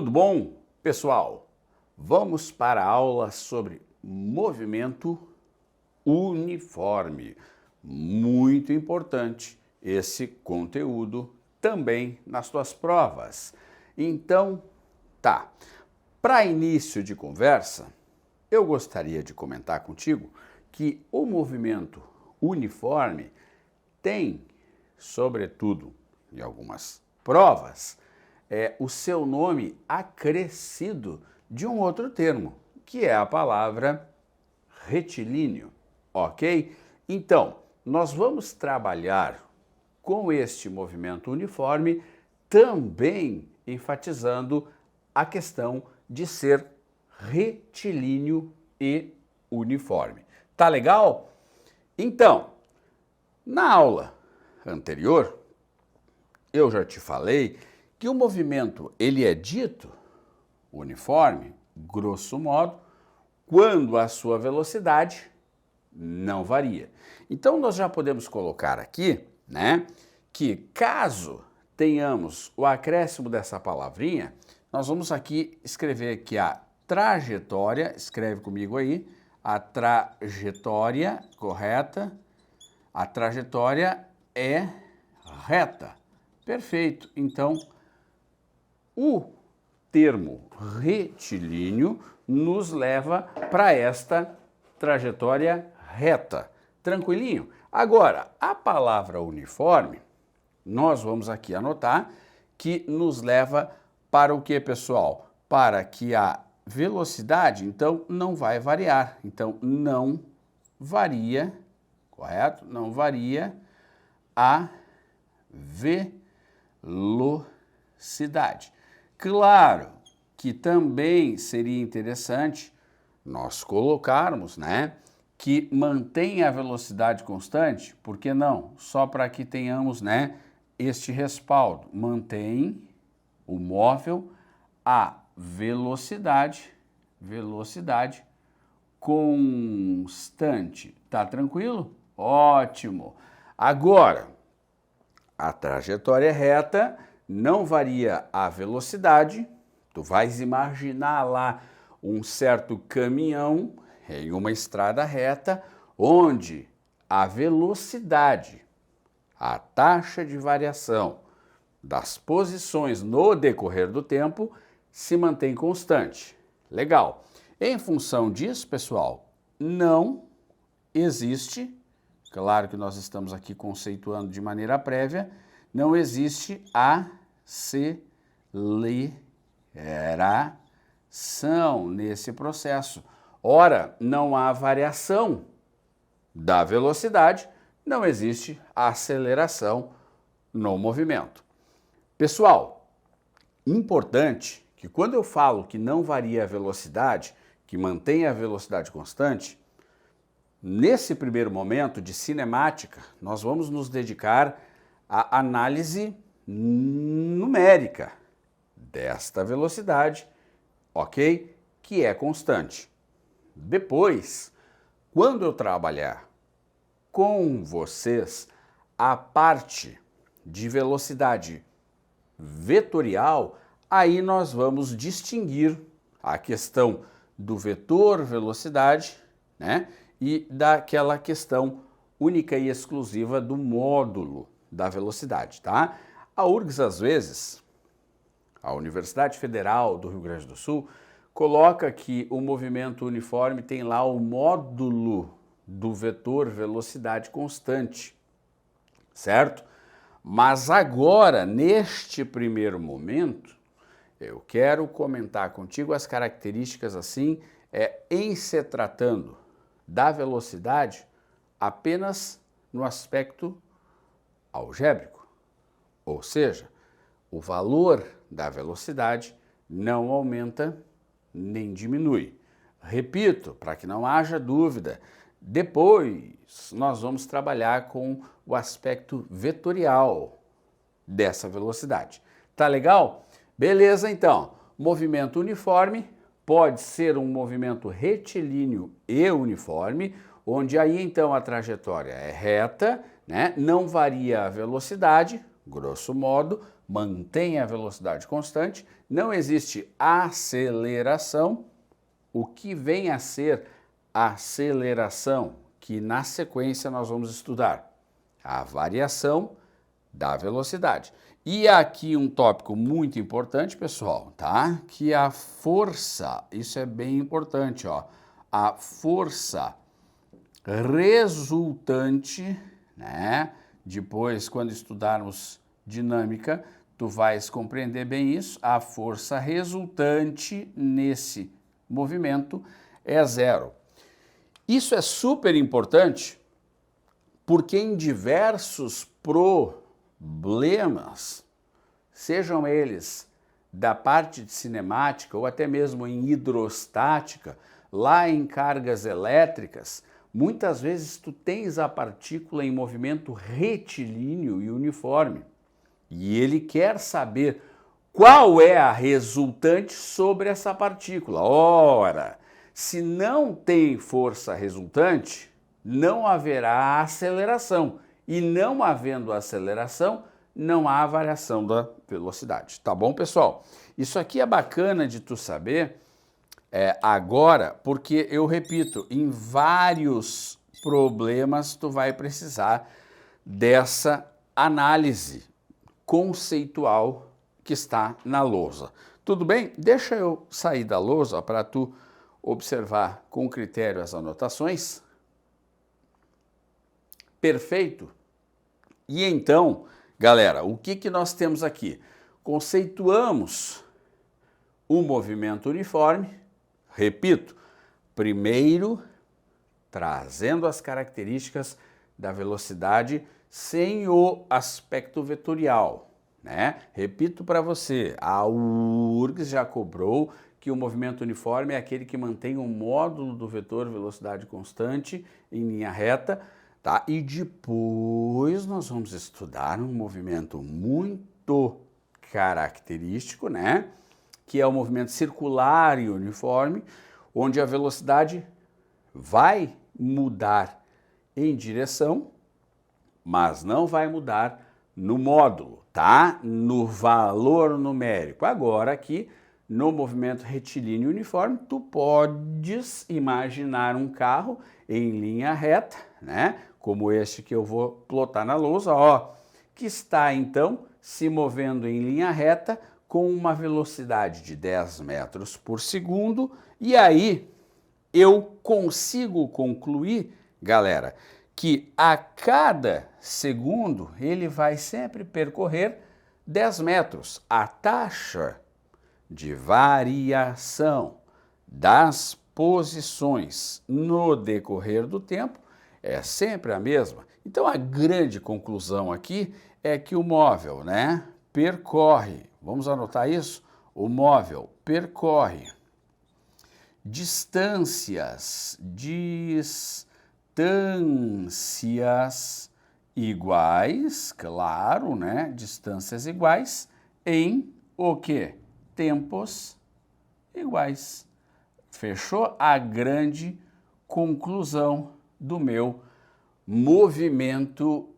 Tudo bom, pessoal? Vamos para a aula sobre movimento uniforme. Muito importante esse conteúdo também nas tuas provas. Então, tá. Para início de conversa, eu gostaria de comentar contigo que o movimento uniforme tem, sobretudo em algumas provas, o seu nome acrescido de um outro termo, que é a palavra retilíneo, ok? Então, nós vamos trabalhar com este movimento uniforme, também enfatizando a questão de ser retilíneo e uniforme. Tá legal? Então, na aula anterior, eu já te falei que o movimento ele é dito uniforme, grosso modo, quando a sua velocidade não varia. Então nós já podemos colocar aqui, né, que caso tenhamos o acréscimo dessa palavrinha, nós vamos aqui escrever que a trajetória, escreve comigo aí, a trajetória correta, a trajetória é reta. Perfeito. Então, o termo retilíneo nos leva para esta trajetória reta. Tranquilinho? Agora, a palavra uniforme, nós vamos aqui anotar que nos leva para o que, pessoal? Para que a velocidade, então, não vai variar. Então, não varia, correto? Não varia a velocidade. Claro que também seria interessante nós colocarmos, né, que mantém a velocidade constante, por que não? Só para que tenhamos, né, este respaldo. Mantém o móvel a velocidade constante. Tá tranquilo? Ótimo. Agora, a trajetória reta não varia a velocidade. Tu vais imaginar lá um certo caminhão em uma estrada reta, onde a velocidade, a taxa de variação das posições no decorrer do tempo se mantém constante. Legal. Em função disso, pessoal, não existe, claro que nós estamos aqui conceituando de maneira prévia, não existe aceleração nesse processo. Ora, não há variação da velocidade, não existe aceleração no movimento. Pessoal, importante que quando eu falo que não varia a velocidade, que mantém a velocidade constante, nesse primeiro momento de cinemática, nós vamos nos dedicar à análise numérica desta velocidade, ok? Que é constante. Depois, quando eu trabalhar com vocês a parte de velocidade vetorial, aí nós vamos distinguir a questão do vetor velocidade, né, e daquela questão única e exclusiva do módulo da velocidade, tá? A URGS, às vezes, a Universidade Federal do Rio Grande do Sul, coloca que o movimento uniforme tem lá o módulo do vetor velocidade constante, certo? Mas agora, neste primeiro momento, eu quero comentar contigo as características assim, em se tratando da velocidade apenas no aspecto algébrico, ou seja, o valor da velocidade não aumenta nem diminui. Repito, para que não haja dúvida, depois nós vamos trabalhar com o aspecto vetorial dessa velocidade. Tá legal? Beleza, então. Movimento uniforme pode ser um movimento retilíneo e uniforme, onde aí então a trajetória é reta, né? Não varia a velocidade, grosso modo, mantém a velocidade constante, não existe aceleração, o que vem a ser aceleração, que na sequência nós vamos estudar a variação da velocidade. E aqui um tópico muito importante, pessoal, tá? Que a força, isso é bem importante, ó. A força resultante, né? Depois, quando estudarmos dinâmica, tu vais compreender bem isso. A força resultante nesse movimento é zero. Isso é super importante porque em diversos problemas, sejam eles da parte de cinemática ou até mesmo em hidrostática, lá em cargas elétricas, muitas vezes tu tens a partícula em movimento retilíneo e uniforme. E ele quer saber qual é a resultante sobre essa partícula. Ora, se não tem força resultante, não haverá aceleração. E não havendo aceleração, não há variação da velocidade. Tá bom, pessoal? Isso aqui é bacana de tu saber agora, porque eu repito, em vários problemas tu vai precisar dessa análise conceitual que está na lousa. Tudo bem? Deixa eu sair da lousa para tu observar com critério as anotações. Perfeito? E então, galera, o que nós temos aqui? Conceituamos o movimento uniforme, repito, primeiro trazendo as características da velocidade sem o aspecto vetorial, né? Repito para você, a URGS já cobrou que o movimento uniforme é aquele que mantém o módulo do vetor velocidade constante em linha reta, tá? E depois nós vamos estudar um movimento muito característico, né? Que é o movimento circular e uniforme, onde a velocidade vai mudar em direção, mas não vai mudar no módulo, tá? No valor numérico. Agora aqui, no movimento retilíneo uniforme, tu podes imaginar um carro em linha reta, né? Como este que eu vou plotar na lousa, ó, que está então se movendo em linha reta com uma velocidade de 10 metros por segundo, e aí eu consigo concluir, galera, que a cada segundo ele vai sempre percorrer 10 metros. A taxa de variação das posições no decorrer do tempo é sempre a mesma. Então a grande conclusão aqui é que o móvel, né, percorre, vamos anotar isso? O móvel percorre distâncias iguais, claro, né? Distâncias iguais em o quê? Tempos iguais. Fechou a grande conclusão do meu movimento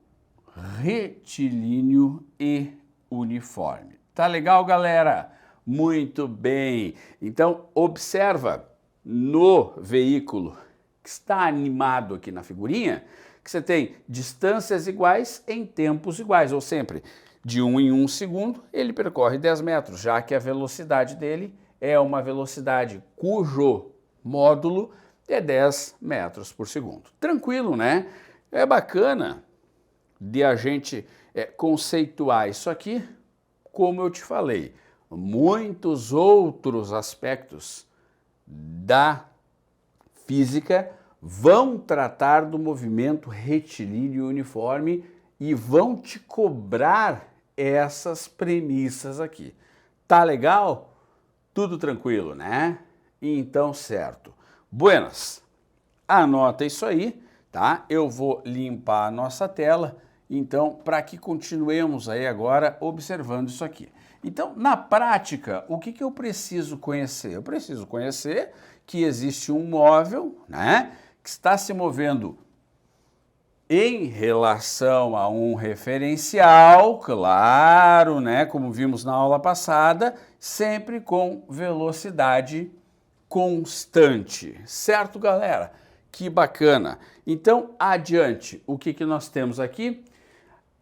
retilíneo e uniforme. Tá legal, galera? Muito bem. Então, observa no veículo que está animado aqui na figurinha, que você tem distâncias iguais em tempos iguais, ou sempre de 1 em 1 segundo, ele percorre 10 metros, já que a velocidade dele é uma velocidade cujo módulo é 10 metros por segundo. Tranquilo, né? É bacana de a gente conceituar isso aqui, como eu te falei, muitos outros aspectos da física vão tratar do movimento retilíneo uniforme e vão te cobrar essas premissas aqui. Tá legal? Tudo tranquilo, né? Então, certo. Buenas, anota isso aí, tá? Eu vou limpar a nossa tela, então, para que continuemos aí agora observando isso aqui. Então, na prática, o que eu preciso conhecer? Eu preciso conhecer que existe um móvel, né, que está se movendo em relação a um referencial, claro, né, como vimos na aula passada, sempre com velocidade constante, certo, galera? Que bacana! Então, adiante, o que nós temos aqui?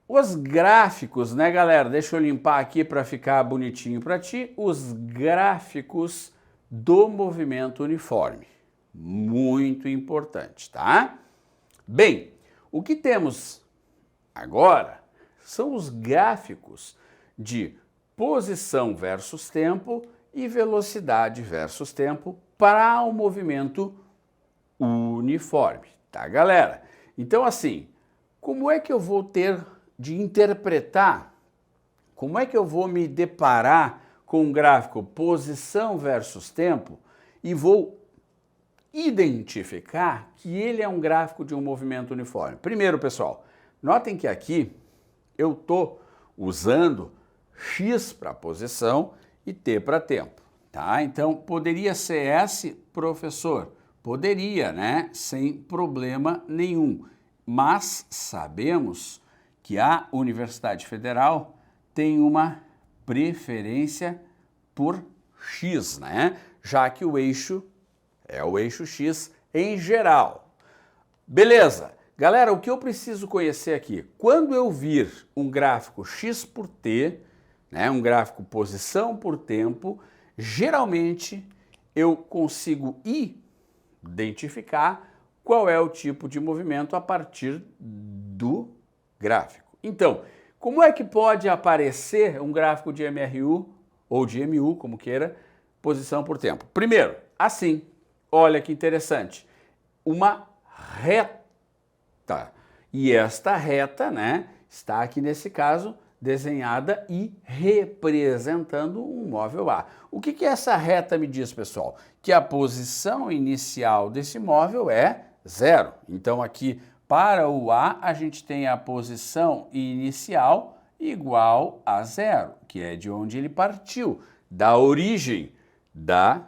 Os gráficos, né, galera? Deixa eu limpar aqui para ficar bonitinho para ti. Os gráficos do movimento uniforme. Muito importante, tá? Bem, o que temos agora são os gráficos de posição versus tempo e velocidade versus tempo para o movimento uniforme, tá, galera? Então, assim, como é que eu vou ter de interpretar, como é que eu vou me deparar com um gráfico posição versus tempo e vou identificar que ele é um gráfico de um movimento uniforme? Primeiro, pessoal, notem que aqui eu estou usando X para posição e T para tempo, tá? Então, poderia ser S, professor? Poderia, né? Sem problema nenhum. Mas sabemos que a Universidade Federal tem uma preferência por X, né? Já que o eixo é o eixo X em geral. Beleza. Galera, o que eu preciso conhecer aqui? Quando eu vir um gráfico X por T, né, um gráfico posição por tempo, geralmente eu consigo identificar qual é o tipo de movimento a partir do gráfico. Então, como é que pode aparecer um gráfico de MRU ou de MU, como queira, posição por tempo? Primeiro, assim, olha que interessante, uma reta. E esta reta, né, está aqui nesse caso desenhada e representando um móvel A. O que essa reta me diz, pessoal? Que a posição inicial desse móvel é 0. Então aqui para o A a gente tem a posição inicial igual a 0, que é de onde ele partiu, da origem da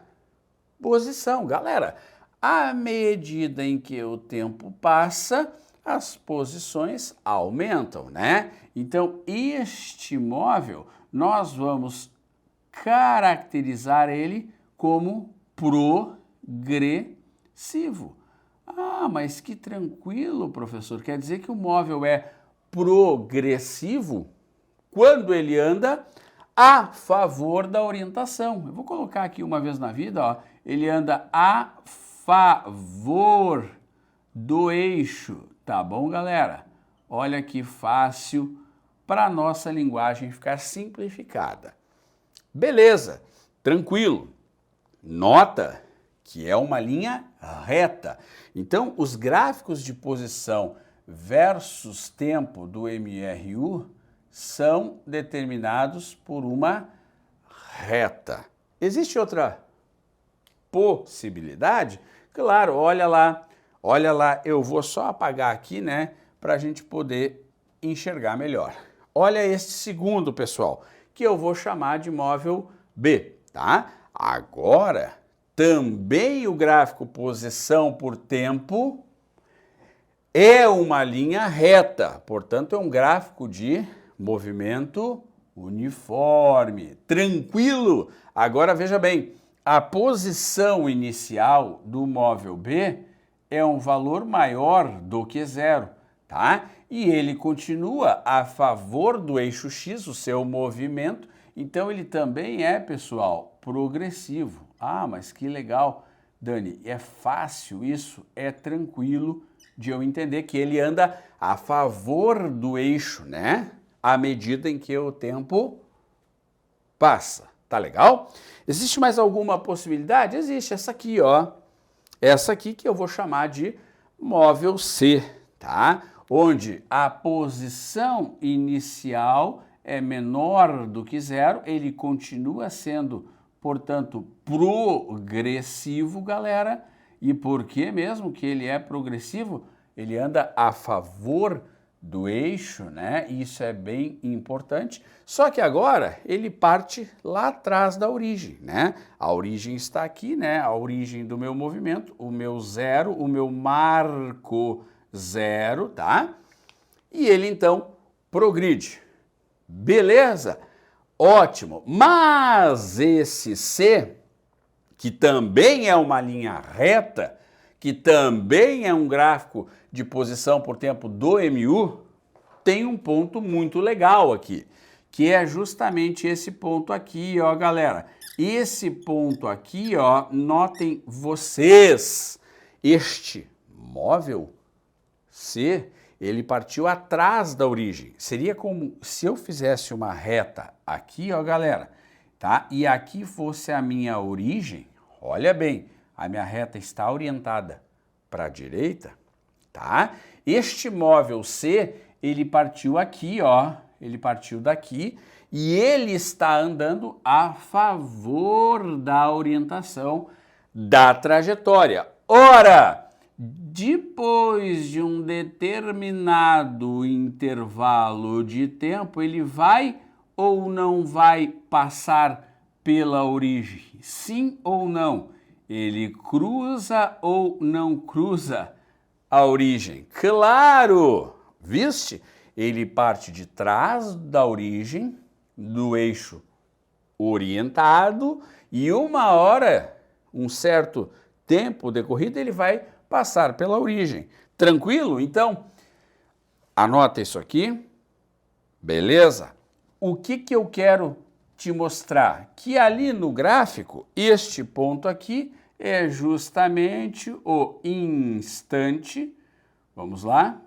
posição. Galera, à medida em que o tempo passa, as posições aumentam, né? Então, este móvel, nós vamos caracterizar ele como progressivo. Ah, mas que tranquilo, professor. Quer dizer que o móvel é progressivo quando ele anda a favor da orientação. Eu vou colocar aqui uma vez na vida, ó, ele anda a favor do eixo. Tá bom, galera? Olha que fácil para a nossa linguagem ficar simplificada. Beleza, tranquilo. Nota que é uma linha reta. Então, os gráficos de posição versus tempo do MRU são determinados por uma reta. Existe outra possibilidade? Claro, olha lá, eu vou só apagar aqui, né, para a gente poder enxergar melhor. Olha este segundo, pessoal, que eu vou chamar de móvel B, tá? Agora, também o gráfico posição por tempo é uma linha reta, portanto, é um gráfico de movimento uniforme. Tranquilo? Agora, veja bem, a posição inicial do móvel B é um valor maior do que 0, tá? E ele continua a favor do eixo X, o seu movimento, então ele também é, pessoal, progressivo. Ah, mas que legal, Dani, é fácil isso, é tranquilo de eu entender que ele anda a favor do eixo, né? À medida em que o tempo passa. Tá legal? Existe mais alguma possibilidade? Existe essa aqui, ó. Essa aqui que eu vou chamar de móvel C, tá? Onde a posição inicial é menor do que 0, ele continua sendo, portanto, progressivo, galera. E por que mesmo que ele é progressivo? Ele anda a favor do eixo, né? Isso é bem importante. Só que agora ele parte lá atrás da origem, né? A origem está aqui, né? A origem do meu movimento, o meu 0, o meu marco 0, tá? E ele então progride. Beleza? Ótimo. Mas esse C, que também é uma linha reta, que também é um gráfico de posição por tempo do MU, tem um ponto muito legal aqui, que é justamente esse ponto aqui, ó, galera. Esse ponto aqui, ó, notem vocês, este móvel C, ele partiu atrás da origem. Seria como se eu fizesse uma reta aqui, ó, galera, tá? E aqui fosse a minha origem. Olha bem, a minha reta está orientada para a direita, tá? Este móvel C, ele partiu aqui, ó, ele partiu daqui e ele está andando a favor da orientação da trajetória. Ora, depois de um determinado intervalo de tempo, ele vai ou não vai passar pela origem? Sim ou não? Ele cruza ou não cruza a origem? Claro! Viste? Ele parte de trás da origem, do eixo orientado, e uma hora, um certo tempo decorrido, ele vai passar pela origem. Tranquilo? Então, anota isso aqui. Beleza? O que eu quero te mostrar? Que ali no gráfico, este ponto aqui é justamente o instante, vamos lá,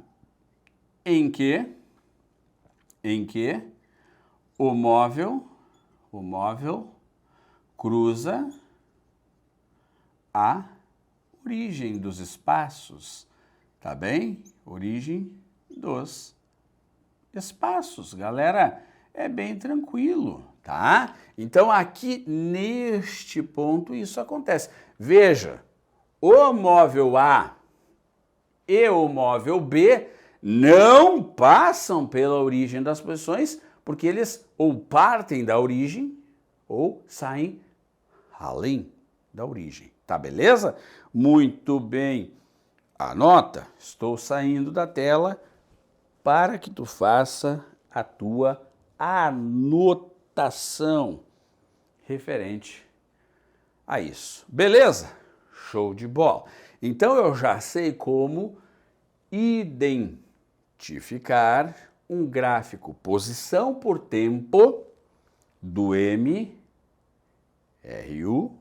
em que o móvel cruza a origem dos espaços, tá bem? Origem dos espaços, galera, é bem tranquilo, tá? Então aqui neste ponto isso acontece. Veja, o móvel A e o móvel B não passam pela origem das posições, porque eles ou partem da origem ou saem além da origem. Tá beleza? Muito bem. Anota, estou saindo da tela para que tu faça a tua anotação referente a isso. Beleza? Show de bola. Então eu já sei como identificar um gráfico posição por tempo do MRU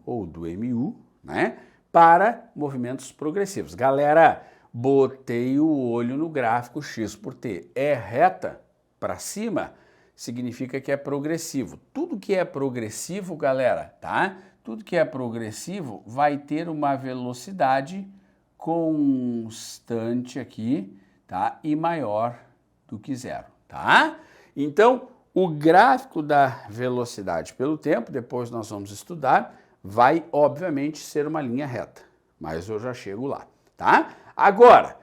ou do MU, né? Para movimentos progressivos. Galera, botei o olho no gráfico X por T. É reta para cima, significa que é progressivo. Tudo que é progressivo, galera, tá? Tudo que é progressivo vai ter uma velocidade constante aqui, tá? E maior do que zero, tá? Então, o gráfico da velocidade pelo tempo, depois nós vamos estudar, vai, obviamente, ser uma linha reta. Mas eu já chego lá, tá? Agora,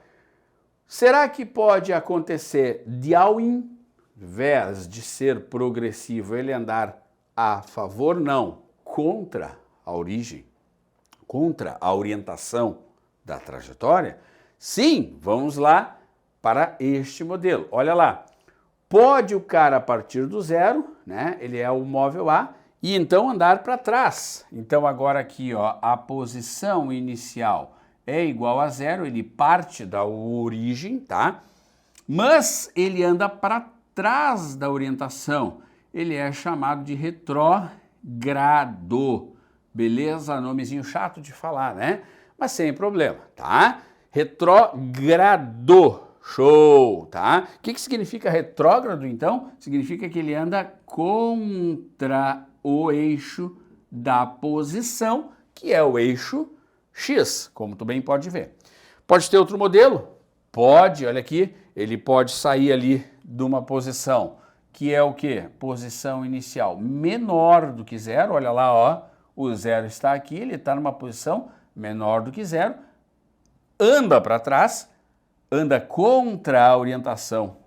será que pode acontecer de, ao invés de ser progressivo, ele andar a favor? Não, contra a origem, contra a orientação da trajetória? Sim, vamos lá para este modelo. Olha lá, pode o cara partir do zero, né? Ele é o móvel A, e então andar para trás. Então agora aqui, ó, a posição inicial é igual a zero, ele parte da origem, tá? Mas ele anda para trás da orientação. Ele é chamado de retrógrado. Beleza? Nomezinho chato de falar, né? Mas sem problema, tá? Retrógrado. Show, tá? O que significa retrógrado, então? Significa que ele anda contra o eixo da posição, que é o eixo X, como tu bem pode ver. Pode ter outro modelo? Pode, olha aqui, ele pode sair ali de uma posição, que é o quê? Posição inicial menor do que zero, olha lá, ó, o zero está aqui, ele está numa posição menor do que zero, anda para trás, anda contra a orientação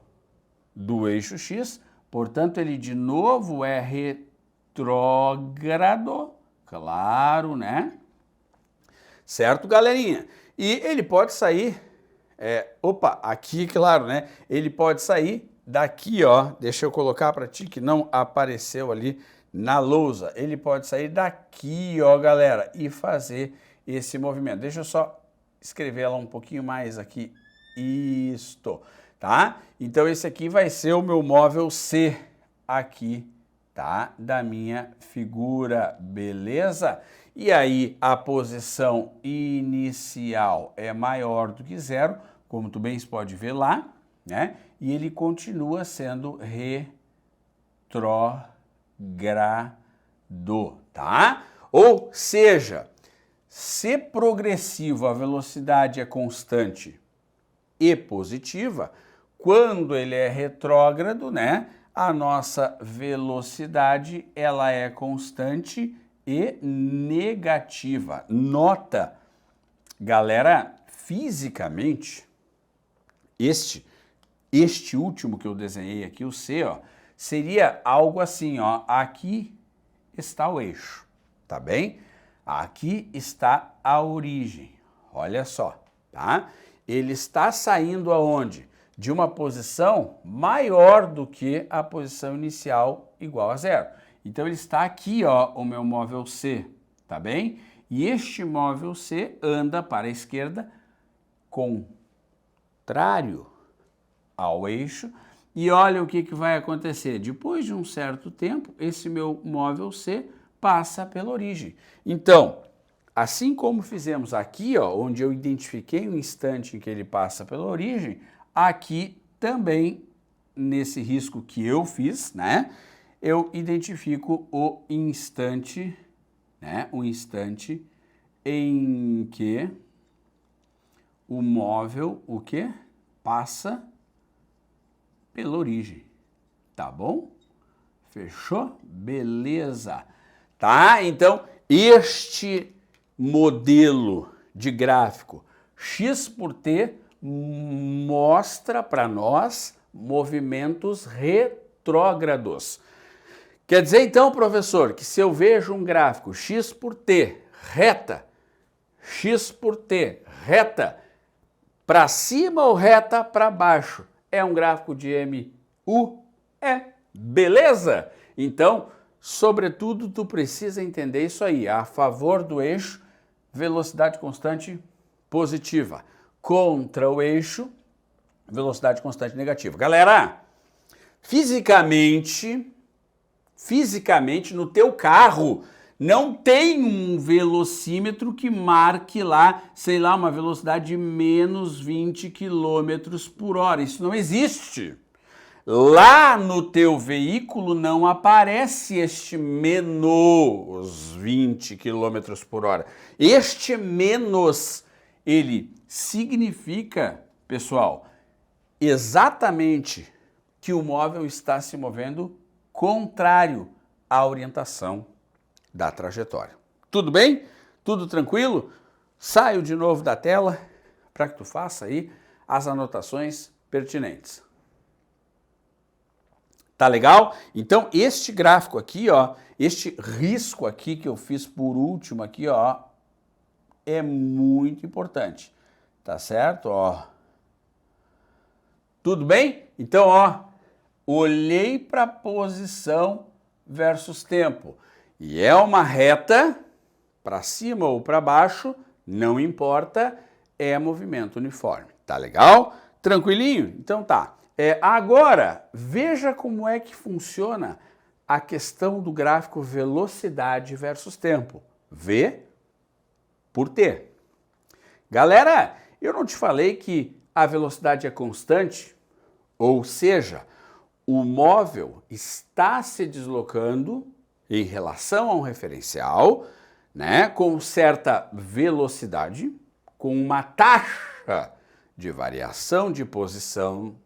do eixo X, portanto ele de novo é retrógrado, claro, né? Certo, galerinha? E ele pode sair Opa, aqui, claro, né? Ele pode sair daqui, ó. Deixa eu colocar para ti que não apareceu ali na lousa. Ele pode sair daqui, ó, galera, e fazer esse movimento. Deixa eu só escrever ela um pouquinho mais aqui. Isto, tá? Então esse aqui vai ser o meu móvel C aqui, tá? Da minha figura, beleza? E aí a posição inicial é maior do que zero, como tu bem pode ver lá, né? E ele continua sendo retrógrado, tá? Ou seja, se progressivo a velocidade é constante e positiva, quando ele é retrógrado, né? A nossa velocidade ela é constante e negativa. Nota, galera, fisicamente, este último que eu desenhei aqui, o C, ó, seria algo assim, ó, aqui está o eixo, tá bem? Aqui está a origem, olha só, tá? Ele está saindo aonde? De uma posição maior do que a posição inicial igual a zero. Então ele está aqui, ó, o meu móvel C, tá bem? E este móvel C anda para a esquerda contrário ao eixo. E olha o que vai acontecer. Depois de um certo tempo, esse meu móvel C passa pela origem. Então, assim como fizemos aqui, ó, onde eu identifiquei o instante em que ele passa pela origem, aqui também, nesse risco que eu fiz, né? Eu identifico o instante, né? O instante em que o móvel, o quê? Passa pela origem, tá bom? Fechou? Beleza. Tá? Então, este modelo de gráfico x por t mostra para nós movimentos retrógrados. Quer dizer, então, professor, que se eu vejo um gráfico x por t reta, x por t reta, para cima ou reta para baixo, é um gráfico de MU? Beleza? Então, sobretudo, tu precisa entender isso aí, a favor do eixo, velocidade constante positiva, contra o eixo, velocidade constante negativa. Galera, fisicamente, no teu carro, não tem um velocímetro que marque lá, sei lá, uma velocidade de menos 20 km por hora. Isso não existe. Lá no teu veículo não aparece este menos 20 km por hora. Este menos, ele significa, pessoal, exatamente que o móvel está se movendo contrário à orientação da trajetória. Tudo bem? Tudo tranquilo? Saio de novo da tela para que tu faça aí as anotações pertinentes. Tá legal? Então, este gráfico aqui, ó, este risco aqui que eu fiz por último aqui, ó, é muito importante. Tá certo? Ó. Tudo bem? Então, ó, olhei para a posição versus tempo. E é uma reta, para cima ou para baixo, não importa, é movimento uniforme. Tá legal? Tranquilinho? Então tá. Agora, veja como é que funciona a questão do gráfico velocidade versus tempo. V por T. Galera, eu não te falei que a velocidade é constante? Ou seja, o móvel está se deslocando em relação a um referencial, né, com certa velocidade, com uma taxa de variação de posição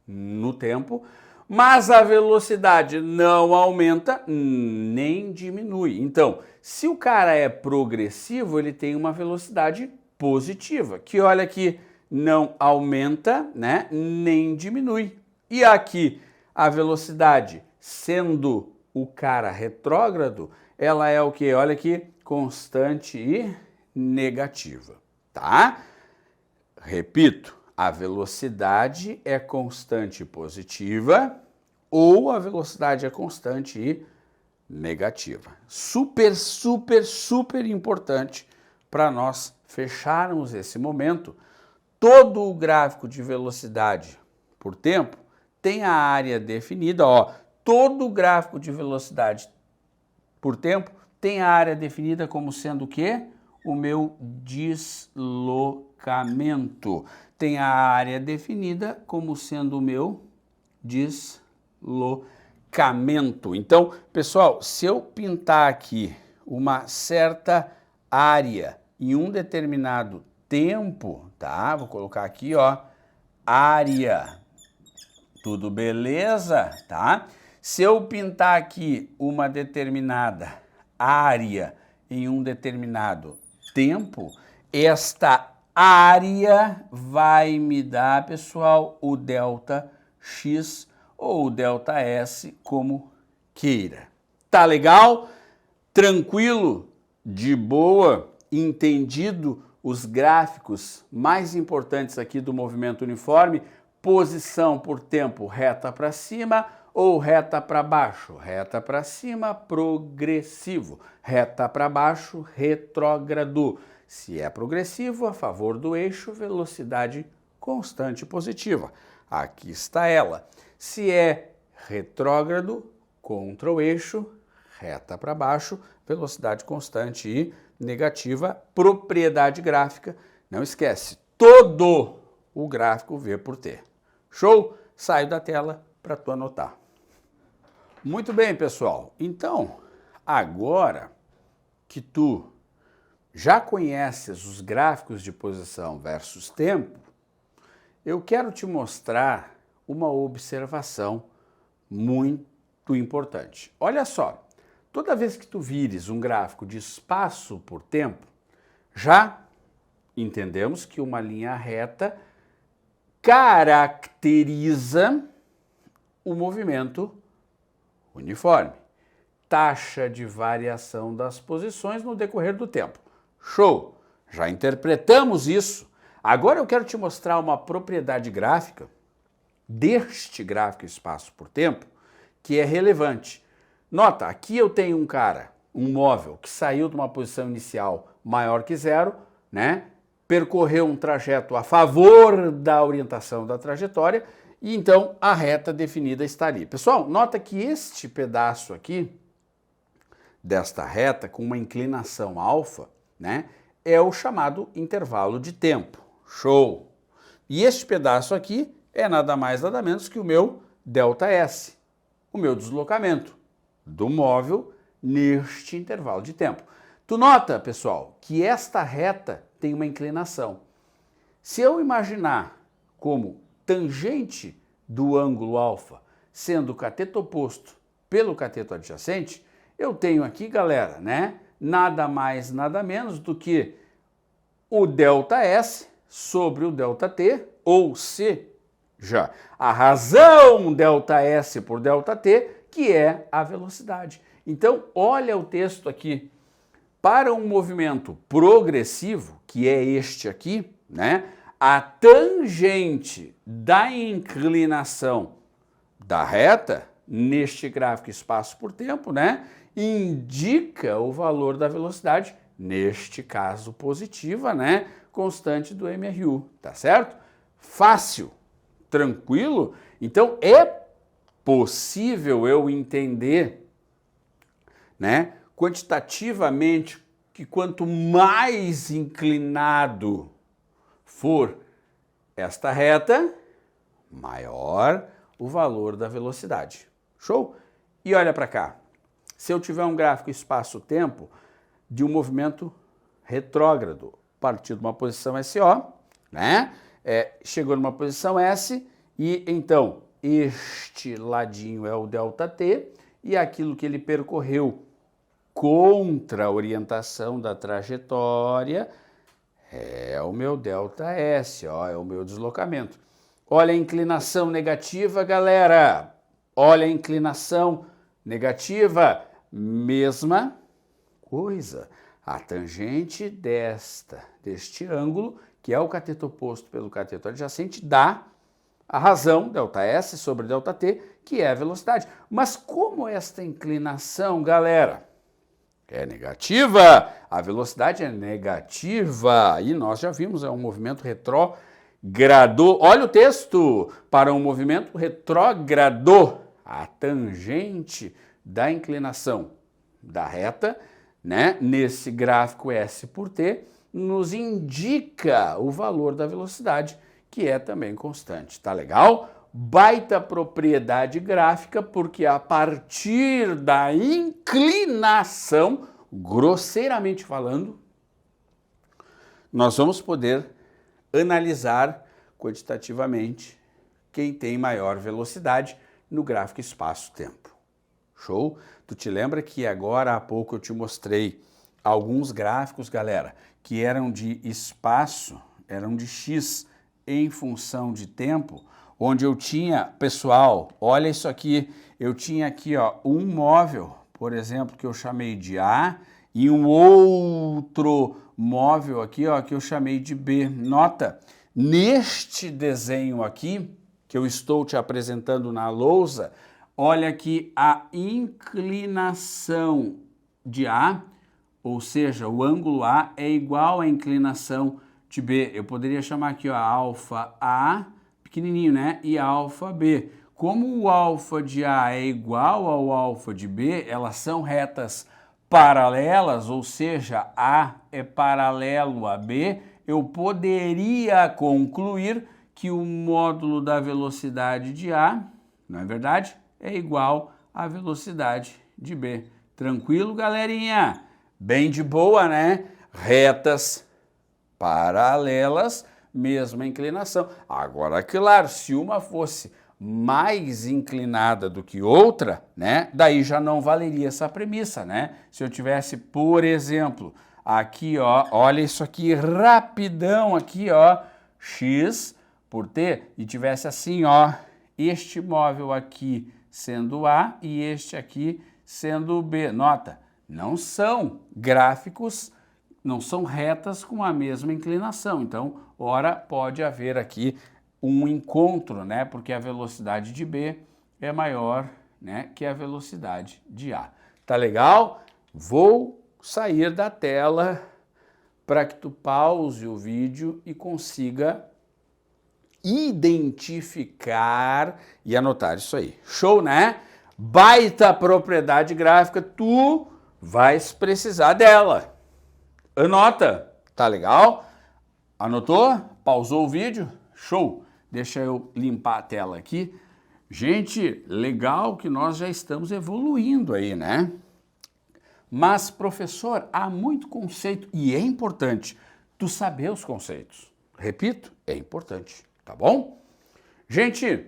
no tempo, mas a velocidade não aumenta nem diminui. Então, se o cara é progressivo, ele tem uma velocidade positiva, que olha aqui, não aumenta, né, nem diminui. E aqui, a velocidade, sendo o cara retrógrado, ela é o que? Olha aqui, constante e negativa, tá? Repito, a velocidade é constante positiva ou a velocidade é constante e negativa. Super, super, super importante para nós fecharmos esse momento. Todo o gráfico de velocidade por tempo tem a área definida, ó. Todo o gráfico de velocidade por tempo tem a área definida como sendo o quê? O meu deslocamento. Tem a área definida como sendo o meu deslocamento. Então, pessoal, se eu pintar aqui uma certa área em um determinado tempo, tá? Vou colocar aqui, ó, área. Tudo beleza, tá? Se eu pintar aqui uma determinada área em um determinado tempo, esta área vai me dar, pessoal, o delta x ou o delta s, como queira. Tá legal? Tranquilo? De boa? Entendido os gráficos mais importantes aqui do movimento uniforme? Posição por tempo reta para cima ou reta para baixo? Reta para cima, progressivo. Reta para baixo, retrógrado. Se é progressivo, a favor do eixo, velocidade constante positiva. Aqui está ela. Se é retrógrado, contra o eixo, reta para baixo, velocidade constante e negativa, propriedade gráfica. Não esquece, todo o gráfico V por T. Show? Saio da tela para tu anotar. Muito bem, pessoal. Então, agora que tu já conheces os gráficos de posição versus tempo, eu quero te mostrar uma observação muito importante. Olha só, toda vez que tu vires um gráfico de espaço por tempo, já entendemos que uma linha reta caracteriza o movimento uniforme. Taxa de variação das posições no decorrer do tempo. Show! Já interpretamos isso. Agora eu quero te mostrar uma propriedade gráfica deste gráfico espaço por tempo que é relevante. Nota, aqui eu tenho um cara, um móvel, que saiu de uma posição inicial maior que zero, né? Percorreu um trajeto a favor da orientação da trajetória e então a reta definida está ali. Pessoal, nota que este pedaço aqui, desta reta, com uma inclinação alfa, né, é o chamado intervalo de tempo. Show! E este pedaço aqui é nada mais nada menos que o meu ΔS, o meu deslocamento do móvel neste intervalo de tempo. Tu nota, pessoal, que esta reta tem uma inclinação. Se eu imaginar como tangente do ângulo alfa sendo o cateto oposto pelo cateto adjacente, eu tenho aqui, galera, né, nada mais, nada menos do que o ΔS sobre o ΔT, ou seja, a razão ΔS por ΔT, que é a velocidade. Então, olha o texto aqui. Para um movimento progressivo, que é este aqui, né, a tangente da inclinação da reta, neste gráfico espaço por tempo, né, indica o valor da velocidade, neste caso positiva, né, constante do MRU, tá certo? Fácil, tranquilo? Então é possível eu entender, né, quantitativamente, que quanto mais inclinado for esta reta, maior o valor da velocidade. Show? E olha para cá. Se eu tiver um gráfico espaço-tempo de um movimento retrógrado, partir de uma posição SO, né? Chegou numa posição S e então este ladinho é o ΔT e aquilo que ele percorreu contra a orientação da trajetória é o meu ΔS, ó, é o meu deslocamento. Olha a inclinação negativa, galera. Olha a inclinação negativa, mesma coisa. A tangente deste ângulo, que é o cateto oposto pelo cateto adjacente, dá a razão, ΔS sobre ΔT, que é a velocidade. Mas como esta inclinação, galera, é negativa, a velocidade é negativa, e nós já vimos, é um movimento retrógrado. Olha o texto, para um movimento retrógrado, a tangente da inclinação da reta, né, nesse gráfico S por T, nos indica o valor da velocidade, que é também constante. Tá legal? Baita propriedade gráfica, porque a partir da inclinação, grosseiramente falando, nós vamos poder analisar quantitativamente quem tem maior velocidade no gráfico espaço-tempo. Show? Tu te lembra que agora há pouco eu te mostrei alguns gráficos, galera, que eram de espaço, eram de x em função de tempo, onde eu tinha, pessoal, olha isso aqui, eu tinha aqui, ó, um móvel, por exemplo, que eu chamei de A, e um outro móvel aqui, ó, que eu chamei de B. Nota, neste desenho aqui, que eu estou te apresentando na lousa, olha aqui a inclinação de A, ou seja, o ângulo A é igual à inclinação de B. Eu poderia chamar aqui, ó, alfa A, pequenininho, né? E alfa B. Como o alfa de A é igual ao alfa de B, elas são retas paralelas, ou seja, A é paralelo a B, eu poderia concluir que o módulo da velocidade de A, não é verdade? É igual à velocidade de B. Tranquilo, galerinha? Bem de boa, né? Retas paralelas, mesma inclinação. Agora, claro, se uma fosse mais inclinada do que outra, né? Daí já não valeria essa premissa, né? Se eu tivesse, por exemplo, aqui, ó, olha isso aqui rapidão aqui, ó, x por t, e tivesse assim, ó, este móvel aqui sendo A e este aqui sendo B. Nota, não são gráficos, não são retas com a mesma inclinação. Então, ora, pode haver aqui um encontro, né? Porque a velocidade de B é maior, né, que a velocidade de A. Tá legal? Vou sair da tela para que tu pause o vídeo e consiga identificar e anotar isso aí. Show, né? Baita propriedade gráfica, tu vais precisar dela. Anota, tá legal? Anotou? Pausou o vídeo? Show! Deixa eu limpar a tela aqui. Gente, legal que nós já estamos evoluindo aí, né? Mas, professor, há muito conceito e é importante tu saber os conceitos. Repito, é importante, tá bom? Gente,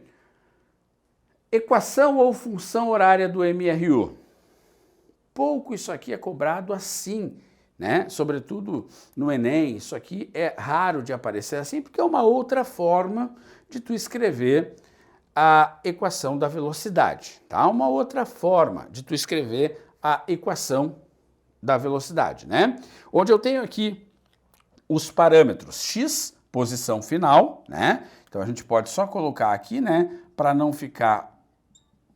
equação ou função horária do MRU. Pouco isso aqui é cobrado assim, né? Sobretudo no Enem, isso aqui é raro de aparecer assim, porque é uma outra forma de tu escrever a equação da velocidade, tá? Uma outra forma de tu escrever a equação da velocidade, né? Onde eu tenho aqui os parâmetros x, posição final, né? Então a gente pode só colocar aqui, né, para não ficar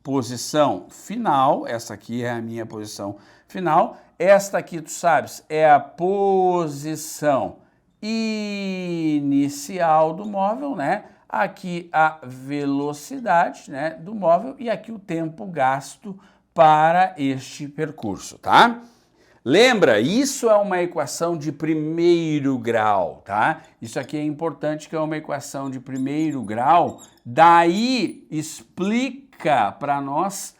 posição final, essa aqui é a minha posição final, esta aqui, tu sabes, é a posição inicial do móvel, né? Aqui a velocidade, né, do móvel e aqui o tempo gasto para este percurso, tá? Lembra, isso é uma equação de primeiro grau, tá? Isso aqui é importante, que é uma equação de primeiro grau, daí explica para nós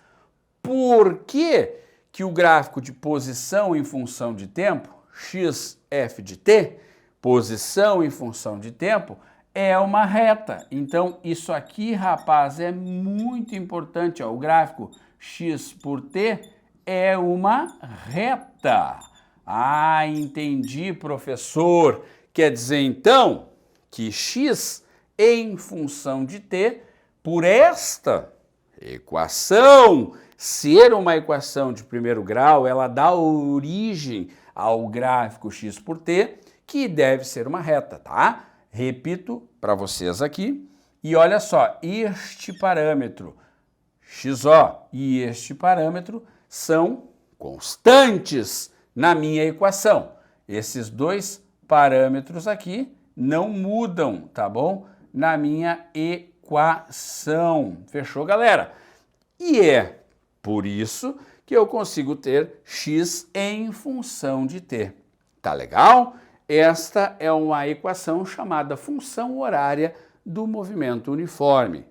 por que o gráfico de posição em função de tempo, xf de t, posição em função de tempo, é uma reta. Então, isso aqui, rapaz, é muito importante, ó, o gráfico x por t é uma reta. Ah, entendi, professor. Quer dizer, então, que x em função de t, por esta equação ser uma equação de primeiro grau, ela dá origem ao gráfico x por t, que deve ser uma reta, tá? Repito para vocês aqui. E olha só, este parâmetro XO e este parâmetro são constantes na minha equação. Esses dois parâmetros aqui não mudam, tá bom? Na minha equação. Fechou, galera? E é por isso que eu consigo ter x em função de t. Tá legal? Esta é uma equação chamada função horária do movimento uniforme.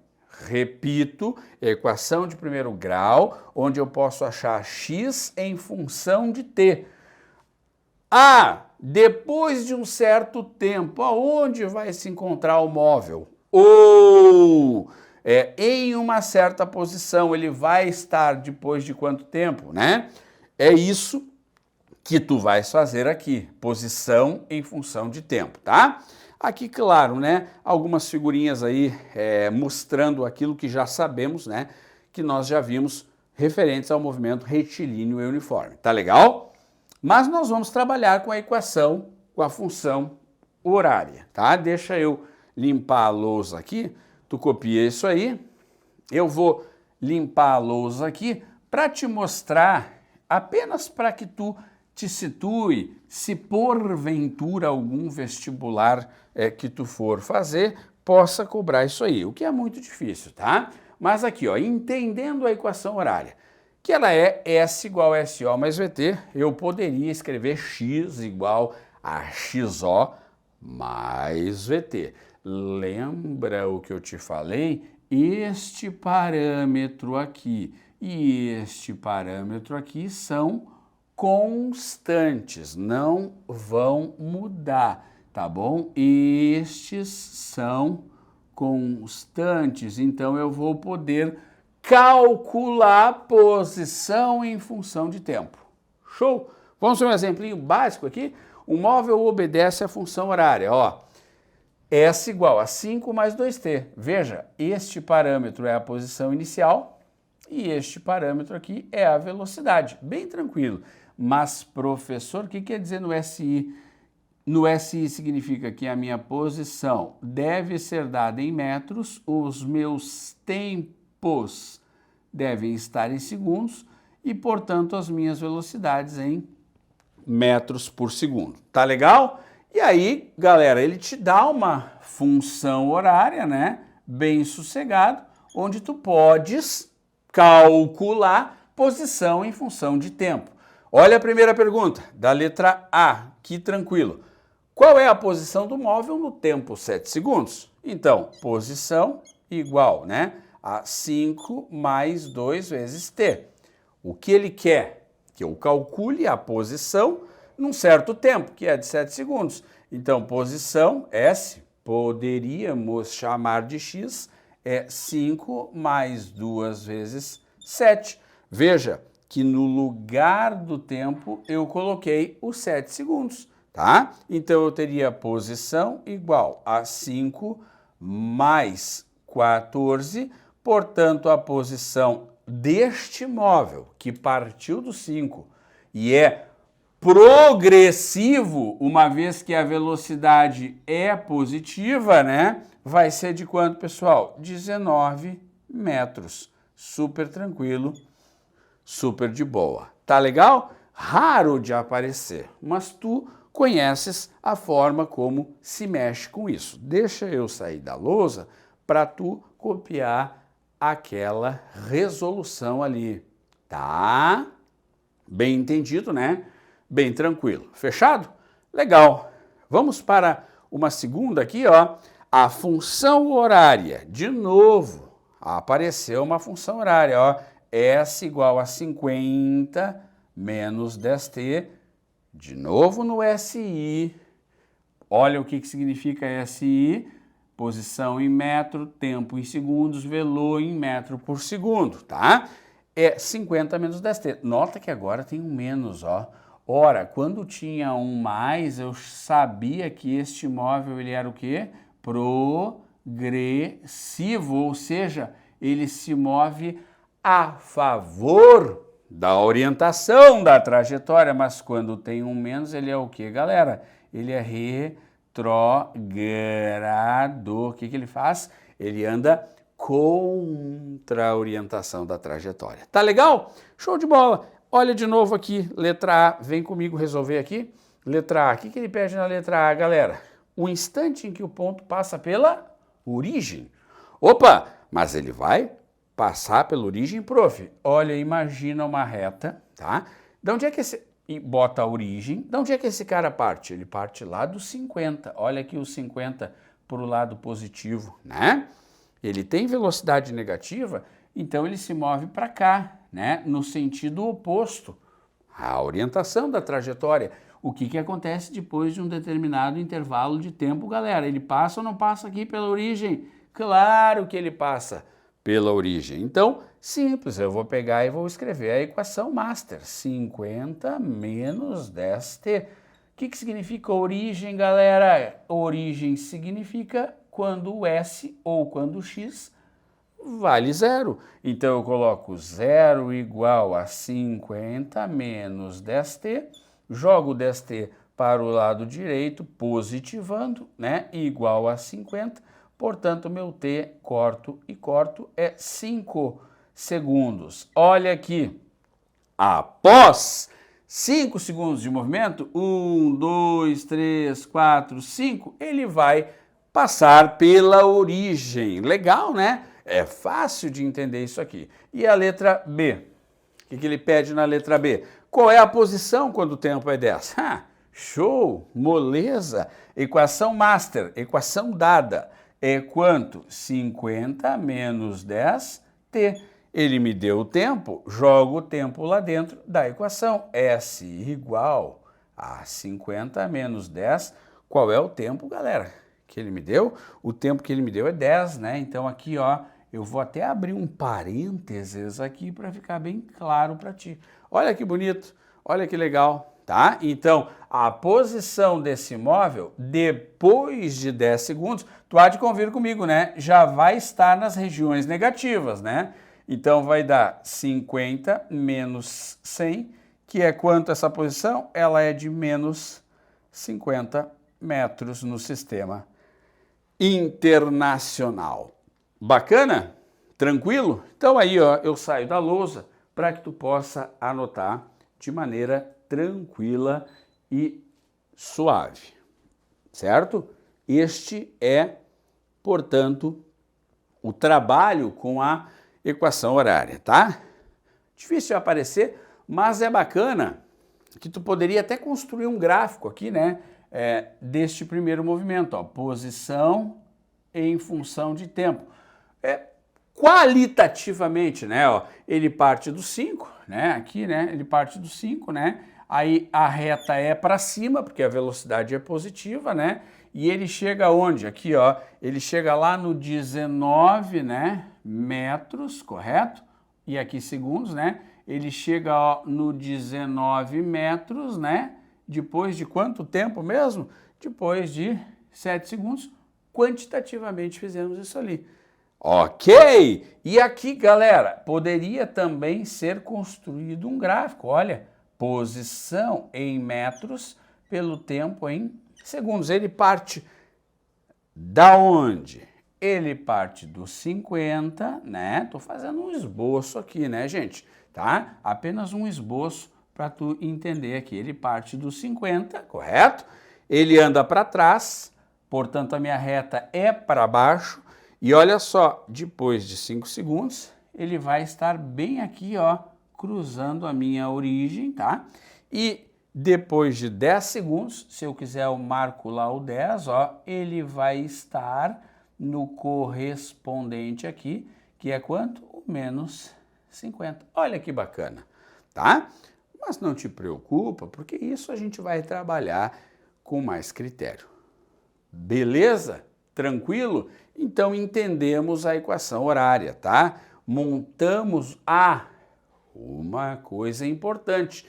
Repito, equação de primeiro grau, onde eu posso achar x em função de t. Depois de um certo tempo, aonde vai se encontrar o móvel? Ou em uma certa posição, ele vai estar depois de quanto tempo, né? É isso que tu vais fazer aqui, posição em função de tempo, tá? Aqui, claro, né, algumas figurinhas aí mostrando aquilo que já sabemos, né, que nós já vimos referentes ao movimento retilíneo e uniforme, tá legal? Mas nós vamos trabalhar com a equação, com a função horária, tá? Deixa eu limpar a lousa aqui, tu copia isso aí, eu vou limpar a lousa aqui para te mostrar, apenas para que tu te situe, se porventura algum vestibular que tu for fazer, possa cobrar isso aí, o que é muito difícil, tá? Mas aqui, ó, entendendo a equação horária, que ela é S igual a SO mais VT, eu poderia escrever X igual a XO mais VT. Lembra o que eu te falei? Este parâmetro aqui e este parâmetro aqui são constantes, não vão mudar, tá bom? Estes são constantes, então eu vou poder calcular a posição em função de tempo. Show? Vamos ver um exemplinho básico aqui? O móvel obedece à função horária, ó. S igual a 5 mais 2t. Veja, este parâmetro é a posição inicial e este parâmetro aqui é a velocidade. Bem tranquilo. Mas, professor, o que quer dizer no SI? No SI significa que a minha posição deve ser dada em metros, os meus tempos devem estar em segundos e, portanto, as minhas velocidades em metros por segundo. Tá legal? E aí, galera, ele te dá uma função horária, né? Bem sossegado, onde tu podes calcular posição em função de tempo. Olha a primeira pergunta, da letra A, que tranquilo. Qual é a posição do móvel no tempo 7 segundos? Então, posição igual, né, a 5 mais 2 vezes t. O que ele quer? Que eu calcule a posição num certo tempo, que é de 7 segundos. Então, posição, S, poderíamos chamar de x, é 5 mais 2 vezes 7. Veja que no lugar do tempo eu coloquei os 7 segundos, tá? Então, eu teria posição igual a 5 mais 14, portanto, a posição deste móvel, que partiu do 5 e é progressivo, uma vez que a velocidade é positiva, né? Vai ser de quanto, pessoal? 19 metros. Super tranquilo, super de boa. Tá legal? Raro de aparecer, mas tu conheces a forma como se mexe com isso. Deixa eu sair da lousa para tu copiar aquela resolução ali, tá? Bem entendido, né? Bem tranquilo. Fechado? Legal. Vamos para uma segunda aqui, ó. A função horária. De novo, apareceu uma função horária, ó. S igual a 50 menos 10t. De novo no SI. Olha o que significa SI. Posição em metro, tempo em segundos, velo em metro por segundo, tá? É 50 menos 10t. Nota que agora tem um menos, ó. Ora, quando tinha um mais, eu sabia que este móvel ele era o quê? Progressivo, ou seja, ele se move a favor da orientação da trajetória, mas quando tem um menos, ele é o quê, galera? Ele é O que ele faz? Ele anda contra a orientação da trajetória. Tá legal? Show de bola! Olha de novo aqui, letra A, vem comigo resolver aqui. Letra A, o que ele pede na letra A, galera? O instante em que o ponto passa pela origem. Opa, mas ele vai passar pela origem, prof. Olha, imagina uma reta, tá? De onde é que esse... E bota a origem. De onde é que esse cara parte? Ele parte lá do 50. Olha aqui o 50 para o lado positivo, né? Ele tem velocidade negativa, então ele se move para cá, né? No sentido oposto à orientação da trajetória. O que acontece depois de um determinado intervalo de tempo, galera? Ele passa ou não passa aqui pela origem? Claro que ele passa pela origem. Então, simples, eu vou pegar e vou escrever a equação master. 50 menos 10t. O que significa origem, galera? Origem significa quando o s ou quando o x vale zero. Então, eu coloco 0 igual a 50 menos 10t, jogo 10t para o lado direito, positivando, né? Igual a 50. Portanto, meu t, corto e corto, é 5 segundos. Olha aqui, após 5 segundos de movimento, 1, 2, 3, 4, 5, ele vai passar pela origem. Legal, né? É fácil de entender isso aqui. E a letra B? O que ele pede na letra B? Qual é a posição quando o tempo é 10? Show, moleza. Equação master, equação dada. É quanto? 50 menos 10t. Ele me deu o tempo, jogo o tempo lá dentro da equação. S igual a 50 menos 10. Qual é o tempo, galera, que ele me deu? O tempo que ele me deu é 10, né? Então aqui, ó, eu vou até abrir um parênteses aqui para ficar bem claro para ti. Olha que bonito, olha que legal, tá? Então, a posição desse móvel, depois de 10 segundos, tu há de convir comigo, né? Já vai estar nas regiões negativas, né? Então, vai dar 50 menos 100, que é quanto essa posição? Ela é de menos 50 metros no sistema internacional. Bacana? Tranquilo? Então aí, ó, eu saio da lousa para que tu possa anotar de maneira tranquila e suave, certo? Este é, portanto, o trabalho com a equação horária, tá? Difícil de aparecer, mas é bacana que tu poderia até construir um gráfico aqui, né? Deste primeiro movimento, ó, posição em função de tempo. Qualitativamente, né, ó, ele parte do 5, né, aqui, né, ele parte do 5, né, aí a reta é para cima, porque a velocidade é positiva, né, e ele chega onde? Aqui, ó, ele chega lá no 19, né, metros, correto? E aqui segundos, né, ele chega, ó, no 19 metros, né, depois de quanto tempo mesmo? Depois de 7 segundos, quantitativamente fizemos isso ali. Ok! E aqui, galera, poderia também ser construído um gráfico. Olha, posição em metros pelo tempo em segundos. Ele parte da onde? Ele parte dos 50, né? Tô fazendo um esboço aqui, né, gente? Tá? Apenas um esboço para tu entender aqui. Ele parte dos 50, correto? Ele anda para trás, portanto a minha reta é para baixo. E olha só, depois de 5 segundos, ele vai estar bem aqui, ó, cruzando a minha origem, tá? E depois de 10 segundos, se eu quiser eu marco lá o 10, ó, ele vai estar no correspondente aqui, que é quanto? O menos 50. Olha que bacana, tá? Mas não te preocupa, porque isso a gente vai trabalhar com mais critério. Beleza? Tranquilo? Então entendemos a equação horária, tá? Montamos uma coisa importante.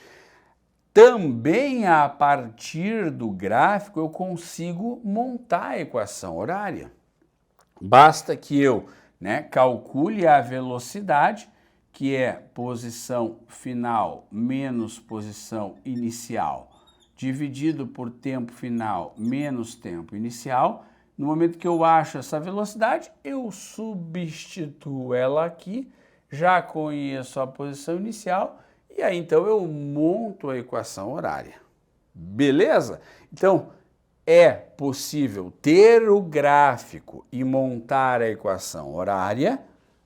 Também a partir do gráfico eu consigo montar a equação horária. Basta que eu, né, calcule a velocidade, que é posição final menos posição inicial, dividido por tempo final menos tempo inicial. No momento que eu acho essa velocidade, eu substituo ela aqui, já conheço a posição inicial, e aí então eu monto a equação horária. Beleza? Então, é possível ter o gráfico e montar a equação horária,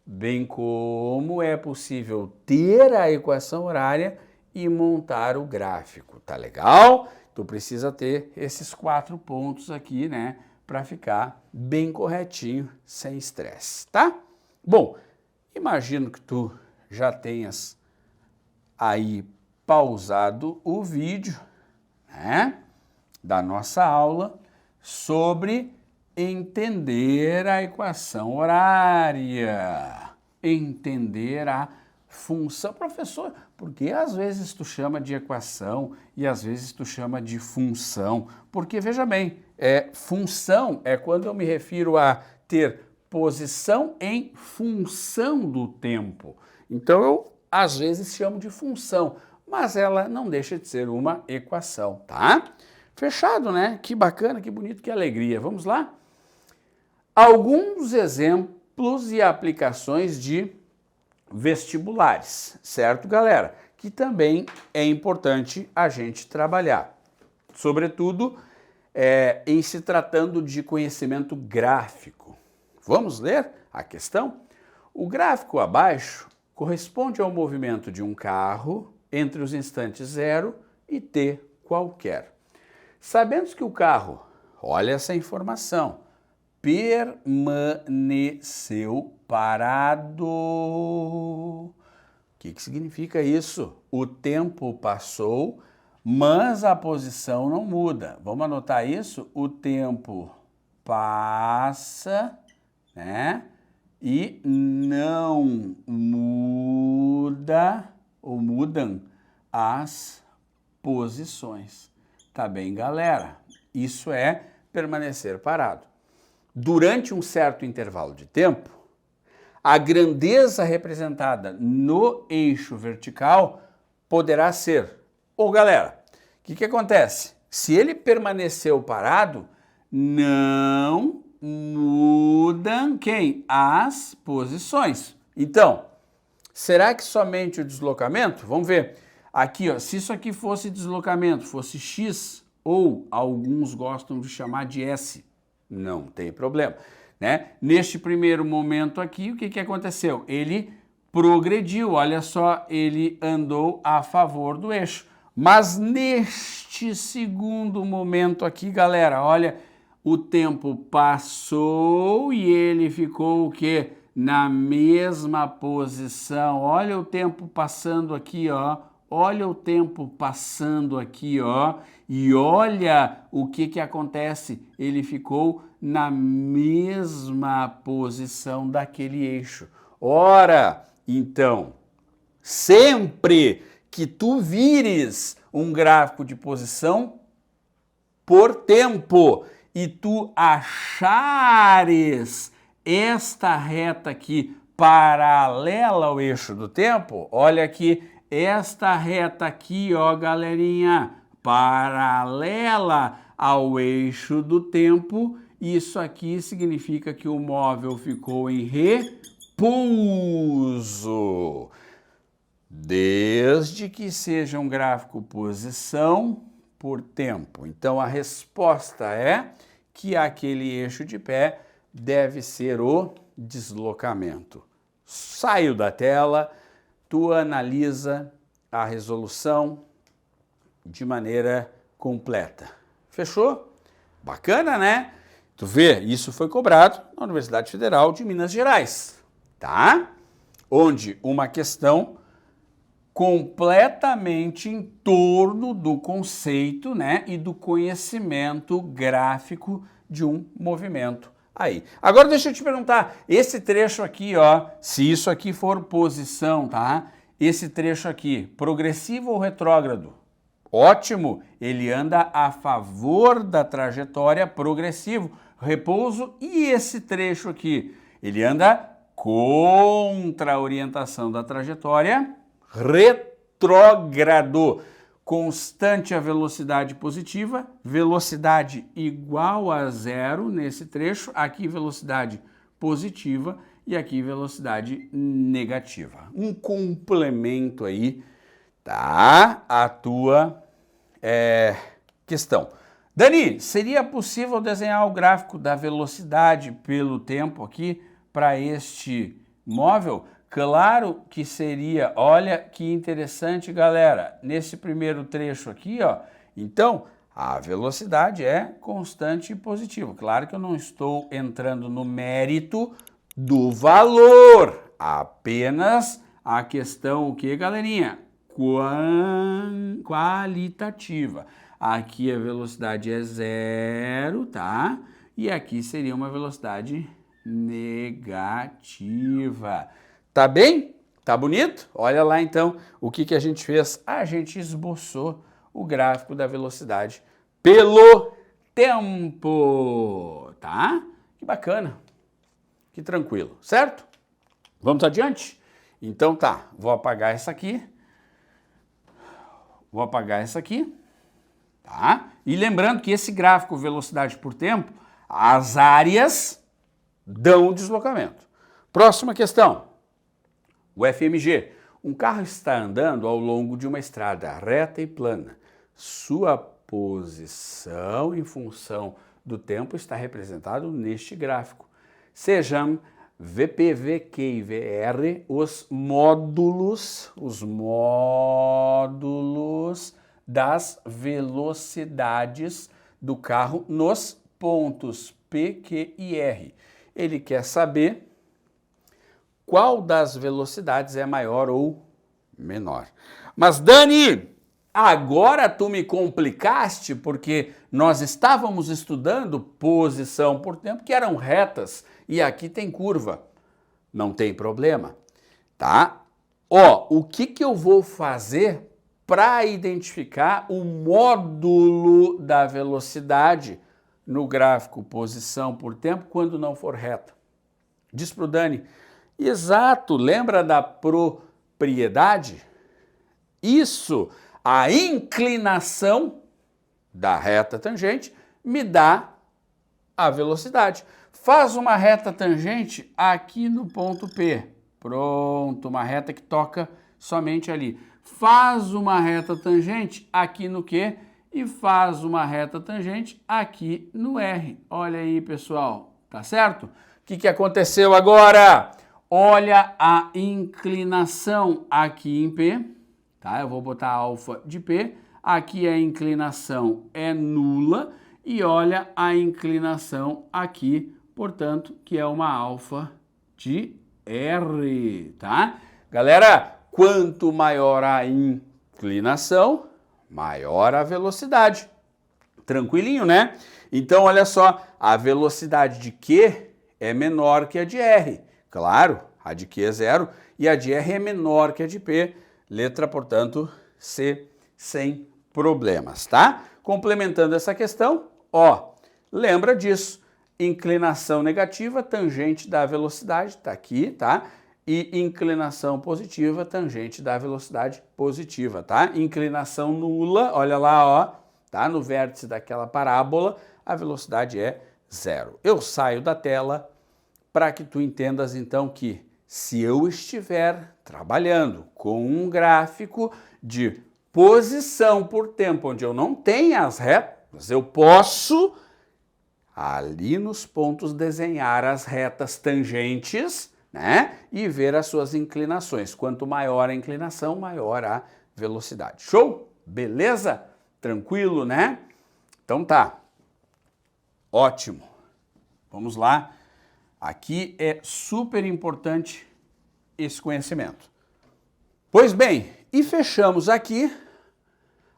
bem como é possível ter a equação horária e montar o gráfico. Tá legal? Tu precisa ter esses 4 pontos aqui, né, para ficar bem corretinho, sem estresse, tá? Bom, imagino que tu já tenhas aí pausado o vídeo, né, da nossa aula sobre entender a equação horária, entender a função. Professor, porque às vezes tu chama de equação e às vezes tu chama de função? Porque, veja bem, função é quando eu me refiro a ter posição em função do tempo. Então, eu às vezes chamo de função, mas ela não deixa de ser uma equação, tá? Fechado, né? Que bacana, que bonito, que alegria. Vamos lá? Alguns exemplos e aplicações de vestibulares, certo, galera? Que também é importante a gente trabalhar, sobretudo em se tratando de conhecimento gráfico. Vamos ler a questão? O gráfico abaixo corresponde ao movimento de um carro entre os instantes 0 e t qualquer. Sabendo que o carro, olha essa informação, permaneceu parado. O que significa isso? O tempo passou, mas a posição não muda. Vamos anotar isso? O tempo passa, né? E não muda ou mudam as posições. Tá bem, galera? Isso é permanecer parado. Durante um certo intervalo de tempo, a grandeza representada no eixo vertical poderá ser... galera, o que acontece? Se ele permaneceu parado, não mudam quem? As posições. Então, será que somente o deslocamento? Vamos ver. Aqui, ó, se isso aqui fosse deslocamento, fosse x, ou alguns gostam de chamar de s, não tem problema, né? Neste primeiro momento aqui, o que aconteceu? Ele progrediu, olha só, ele andou a favor do eixo. Mas neste segundo momento aqui, galera, olha, o tempo passou e ele ficou o quê? Na mesma posição. Olha o tempo passando aqui, ó. Olha o tempo passando aqui, ó. E olha o que acontece. Ele ficou na mesma posição daquele eixo. Ora, então, sempre que tu vires um gráfico de posição por tempo e tu achares esta reta aqui paralela ao eixo do tempo, olha aqui, esta reta aqui, ó, galerinha, paralela ao eixo do tempo, isso aqui significa que o móvel ficou em repouso. Desde que seja um gráfico posição por tempo. Então, a resposta é que aquele eixo de pé deve ser o deslocamento. Saiu da tela, tu analisa a resolução de maneira completa. Fechou? Bacana, né? Tu vê, isso foi cobrado na Universidade Federal de Minas Gerais, tá? Onde uma questão completamente em torno do conceito, né, e do conhecimento gráfico de um movimento aí. Agora deixa eu te perguntar, esse trecho aqui, ó, se isso aqui for posição, tá? Esse trecho aqui, progressivo ou retrógrado? Ótimo, ele anda a favor da trajetória progressivo, repouso, e esse trecho aqui, ele anda contra a orientação da trajetória retrógrado. constante a velocidade positiva, velocidade igual a zero nesse trecho, aqui velocidade positiva e aqui velocidade negativa. Um complemento aí, tá? A tua questão. Dani, seria possível desenhar o gráfico da velocidade pelo tempo aqui para este móvel? Claro que seria. Olha que interessante, galera. Nesse primeiro trecho aqui, ó, então a velocidade é constante e positiva. Claro que eu não estou entrando no mérito do valor, apenas a questão, o que, galerinha? Qualitativa. Aqui a velocidade é zero, tá? E aqui seria uma velocidade negativa. Tá bem? Tá bonito? Olha lá então o que a gente fez. A gente esboçou o gráfico da velocidade pelo tempo, tá? Que bacana, que tranquilo, certo? Vamos adiante? Então tá, vou apagar essa aqui. Vou apagar essa aqui, tá? E lembrando que esse gráfico velocidade por tempo, as áreas dão o deslocamento. Próxima questão. O FMG. Um carro está andando ao longo de uma estrada reta e plana. Sua posição em função do tempo está representado neste gráfico. Sejam VP, VQ e VR os módulos das velocidades do carro nos pontos P, Q e R. Ele quer saber qual das velocidades é maior ou menor. Mas, Dani, agora tu me complicaste porque nós estávamos estudando posição por tempo que eram retas e aqui tem curva. Não tem problema, tá? Ó, o que eu vou fazer para identificar o módulo da velocidade no gráfico posição por tempo quando não for reta? Diz pro Dani. Exato, lembra da propriedade? Isso, a inclinação da reta tangente me dá a velocidade. Faz uma reta tangente aqui no ponto P. Pronto, uma reta que toca somente ali. Faz uma reta tangente aqui no Q e faz uma reta tangente aqui no R. Olha aí, pessoal, tá certo? O que aconteceu agora? Olha a inclinação aqui em P, tá? Eu vou botar alfa de P, aqui a inclinação é nula e olha a inclinação aqui, portanto, que é uma alfa de R, tá? Galera, quanto maior a inclinação, maior a velocidade. Tranquilinho, né? Então, olha só, a velocidade de Q é menor que a de R. Claro, a de Q é zero e a de R é menor que a de P. Letra, portanto, C, sem problemas, tá? Complementando essa questão, ó, lembra disso. Inclinação negativa, tangente da velocidade, tá aqui, tá? E inclinação positiva, tangente da velocidade positiva, tá? Inclinação nula, olha lá, ó, tá? No vértice daquela parábola, a velocidade é zero. Eu saio da tela para que tu entendas então que se eu estiver trabalhando com um gráfico de posição por tempo, onde eu não tenho as retas, eu posso ali nos pontos desenhar as retas tangentes, né? E ver as suas inclinações. Quanto maior a inclinação, maior a velocidade. Show? Beleza? Tranquilo, né? Então tá. Ótimo. Vamos lá. Aqui é super importante esse conhecimento. Pois bem, e fechamos aqui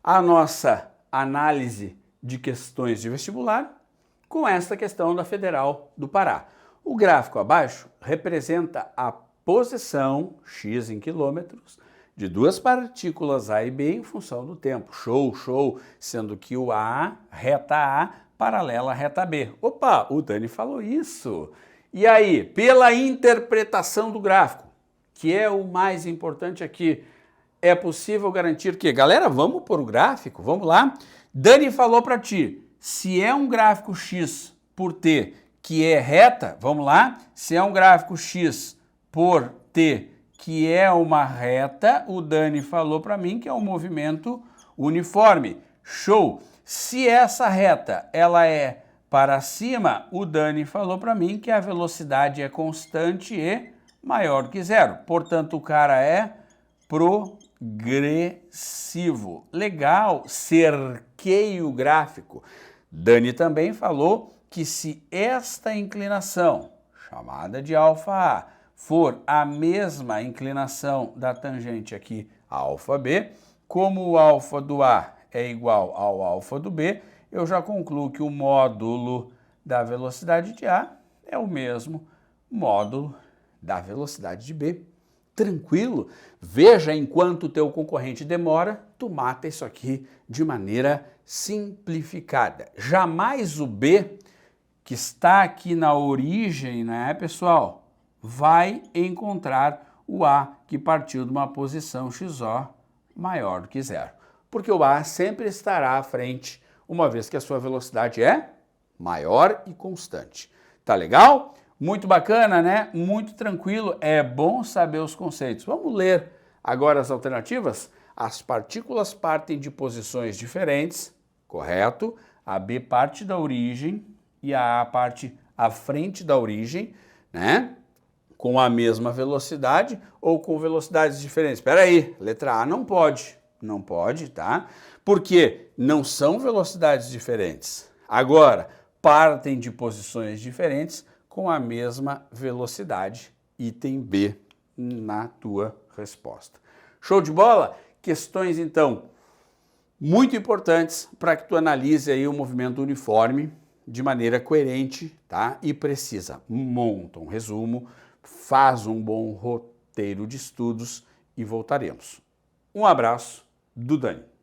a nossa análise de questões de vestibular com esta questão da Federal do Pará. O gráfico abaixo representa a posição, x em quilômetros, de duas partículas A e B em função do tempo. Show, show, sendo que o A, reta A, paralela à reta B. Opa, o Dani falou isso. E aí, pela interpretação do gráfico, que é o mais importante aqui, é possível garantir que... Galera, vamos por o gráfico, vamos lá. Dani falou para ti, se é um gráfico X por T que é reta, vamos lá, se é um gráfico X por T que é uma reta, o Dani falou para mim que é um movimento uniforme. Show! Se essa reta ela é para cima, o Dani falou para mim que a velocidade é constante e maior que zero. Portanto, o cara é progressivo. Legal, cerquei o gráfico. Dani também falou que se esta inclinação, chamada de alfa A, for a mesma inclinação da tangente aqui, alfa B, como o alfa do A é igual ao alfa do B, eu já concluo que o módulo da velocidade de A é o mesmo módulo da velocidade de B. Tranquilo? Veja, enquanto o teu concorrente demora, tu mata isso aqui de maneira simplificada. Jamais o B, que está aqui na origem, né, pessoal, vai encontrar o A que partiu de uma posição XO maior do que zero. Porque o A sempre estará à frente, uma vez que a sua velocidade é maior e constante. Tá legal? Muito bacana, né? Muito tranquilo. É bom saber os conceitos. Vamos ler agora as alternativas? As partículas partem de posições diferentes, correto? A B parte da origem e a A parte à frente da origem, né? Com a mesma velocidade ou com velocidades diferentes. Espera aí, letra A não pode. Não pode, tá? Porque não são velocidades diferentes. Agora, partem de posições diferentes com a mesma velocidade. Item B na tua resposta. Show de bola? Questões, então, muito importantes para que tu analise aí o movimento uniforme de maneira coerente, tá? E precisa. Monta um resumo, faz um bom roteiro de estudos e voltaremos. Um abraço do Dani.